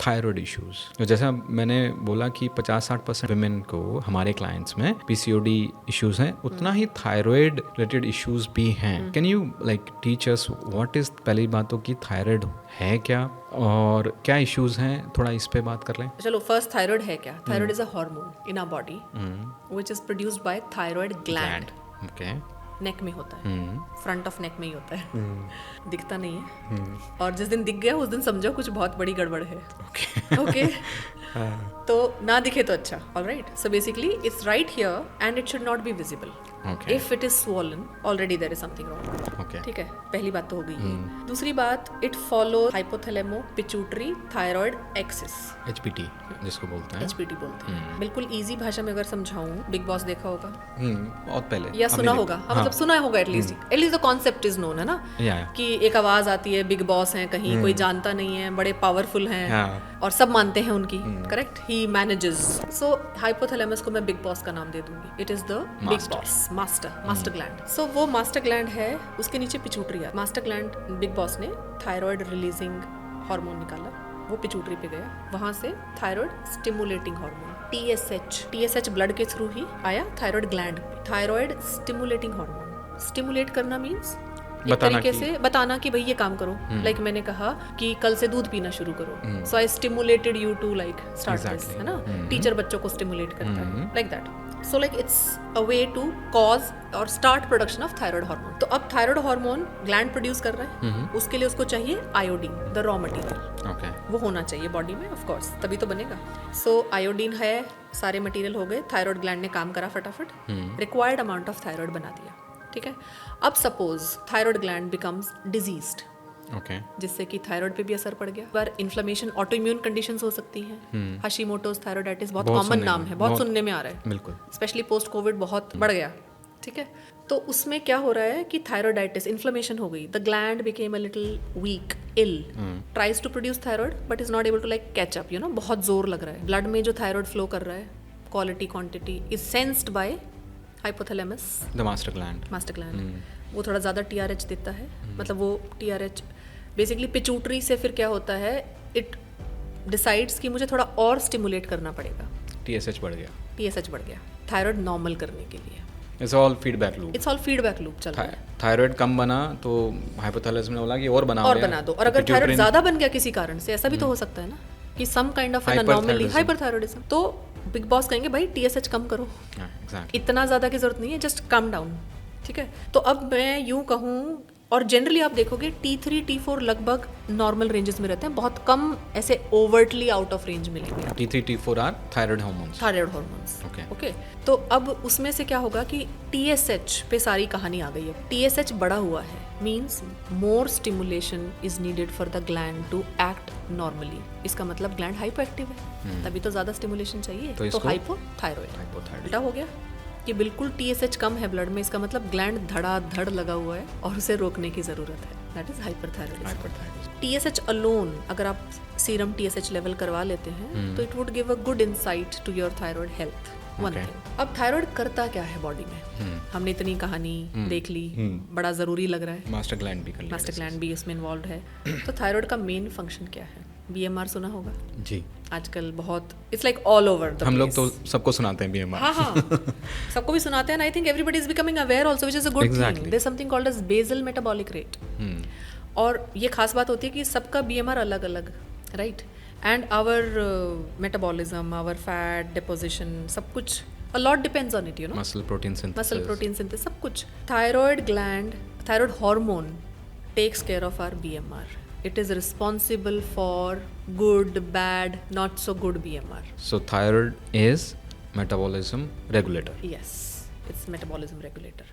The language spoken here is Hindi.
थायराइड इश्यूज, जैसा मैंने बोला कि 50-60% वुमेन को हमारे क्लाइंट्स में पीसीओडी इश्यूज हैं, उतना ही थायराइड रिलेटेड इश्यूज भी हैं. Can you like teach us what is, पहली बात तो कि थायराइड है क्या और क्या इश्यूज हैं, थोड़ा इस पे बात कर लें. चलो फर्स्ट थायराइड है क्या. Thyroid is a hormone in our body which is produced by thyroid gland. Okay. Neck में होता है, फ्रंट ऑफ नेक में ही होता है, दिखता नहीं है. और जिस दिन दिख गया उस दिन समझो कुछ बहुत बड़ी गड़बड़ है. ओके. तो ना दिखे तो अच्छा. Alright. So basically it's right here and it should not be visible. If it is swollen already there is something wrong. ठीक है, पहली बात तो हो गई. दूसरी बात, it follow hypothalamo pituitary thyroid axis, HPT जिसको बोलते हैं. एचपीटी बोलते हैं. बिल्कुल इजी भाषा में अगर समझाऊं, बिग बॉस देखा होगा बहुत पहले या सुना होगा. मतलब सुना होगा at least the concept is known है ना, कि एक आवाज आती है, बिग बॉस है कहीं, कोई जानता नहीं है, बड़े पावरफुल हैं और सब मानते हैं उनकी. Correct. He manages. So hypothalamus को मैं बिग बॉस का नाम दे दूंगी. It is the big boss, master gland. So वो मास्टर ग्लैंड है, उसके नीचे पिट्यूटरी है. मास्टर ग्लैंड, बिग बॉस ने थायराइड रिलीजिंग हार्मोन निकाला, वो पिट्यूटरी पे गया, वहां से thyroid stimulating hormone TSH blood के थ्रू ही आया thyroid gland. Thyroid stimulating hormone, stimulate करना मींस एक तरीके से बताना कि भाई ये काम करो. लाइक मैंने कहा कि कल से दूध पीना शुरू करो, so I stimulated you to like start this, है ना. टीचर बच्चों को स्टिमुलेट करता है like that. So like it's a way to cause और start production of thyroid hormone. तो अब थायराइड हार्मोन ग्लैंड प्रोड्यूस कर रहा है, उसके लिए उसको चाहिए आयोडीन, द रॉ मटेरियल. वो होना चाहिए बॉडी में, ऑफ कोर्स, तभी तो बनेगा. सो आयोडीन है, सारे मटेरियल हो गए, थायराइड ग्लैंड ने काम करा फटाफट, रिक्वायर्ड अमाउंट ऑफ थायराइड बना दिया. ठीक है. अब suppose thyroid gland becomes diseased, जिससे कि थायराइड पे भी असर पड़ गया. पर इन्फ्लेमेशन, ऑटो इम्यून कंडीशंस हो सकती हैं. हाशिमोटोज थायराइडाइटिस बहुत कॉमन नाम है, बहुत सुनने में आ रहा है. बिल्कुल. स्पेशली पोस्ट कोविड बहुत बढ़ गया. ठीक है. तो उसमें क्या हो रहा है कि थायराइडाइटिस, इन्फ्लेमेशन हो गई, the gland became a little weak, ill, tries to produce thyroid but is not able to like catch up. You know, बहुत जोर लग रहा है. ब्लड में जो थायराइड फ्लो कर रहा है, quality quantity is sensed by hypothalamus, the master gland. वो थोड़ा ज़्यादा टीआरएच देता है. मतलब वो टीआरएच बेसिकली पिट्यूटरी से फिर क्या होता है, इट डिसाइड्स कि मुझे थोड़ा और स्टिमुलेट करना पड़ेगा. टीएसएच बढ़ गया थायराइड नॉर्मल करने के लिए. इट्स ऑल फीडबैक लूप चल रहा है. थायराइड कम बना तो हाइपोथैलेमस ने बोला कि और बना दो. और अगर थायराइड ज़्यादा बन गया किसी कारण से, ऐसा भी तो हो सकता है ना कि some kind of an anomaly, hyperthyroidism, तो बिग बॉस कहेंगे भाई टीएसएच कम करो. इतना ज़्यादा की जरूरत नहीं है, जस्ट कम डाउन. ठीक है. तो अब मैं यूं कहूँ, और जनरली आप देखोगे T3 T4 लगभग नॉर्मल रेंजेस में रहते हैं, बहुत कम ऐसे ओवर्टली आउट ऑफ रेंज मिलेंगे. T3 T4 are thyroid hormones. Okay. तो अब उसमें से क्या होगा कि TSH पे सारी कहानी आ गई है. TSH बढ़ा हुआ है means more stimulation is needed for the gland to act normally. इसका मतलब ग्लैंड हाइपो एक्टिव है, तभी तो ज्यादा स्टिमुलेशन चाहिए. तो हाइपोथायराइड उल्टा हो गया कि बिल्कुल TSH कम है ब्लड में, इसका मतलब ग्लैंड धड़ाधड़ लगा हुआ है और उसे रोकने की जरूरत है. That is hyperthyroidism. TSH alone, अगर आप सीरम TSH लेवल करवा लेते हैं तो it would give a good insight to your thyroid health. One thing. अब थायराइड करता क्या है बॉडी में, हमने इतनी कहानी देख ली, बड़ा जरूरी लग रहा है. मास्टर ग्लैंड भी इसमें इन्वॉल्व है. तो थायराइड का मेन फंक्शन क्या है? BMR सुना होगा जी. आजकल बहुत it's like all over the, हम लोग तो सबको सुनाते हैं BMR. हाँ सबको भी सुनाते हैं. I think everybody is becoming aware also, which is a good thing. There is something called as basal metabolic rate. और ये खास बात होती है कि सबका BMR अलग अलग, right. And our metabolism, our fat deposition, सब कुछ a lot depends on it, you know. Muscle protein synthesis, सब कुछ. Thyroid gland, thyroid hormone takes care of our BMR. It is responsible for good, bad, not so good BMR. So thyroid is metabolism regulator. Yes, it's metabolism regulator.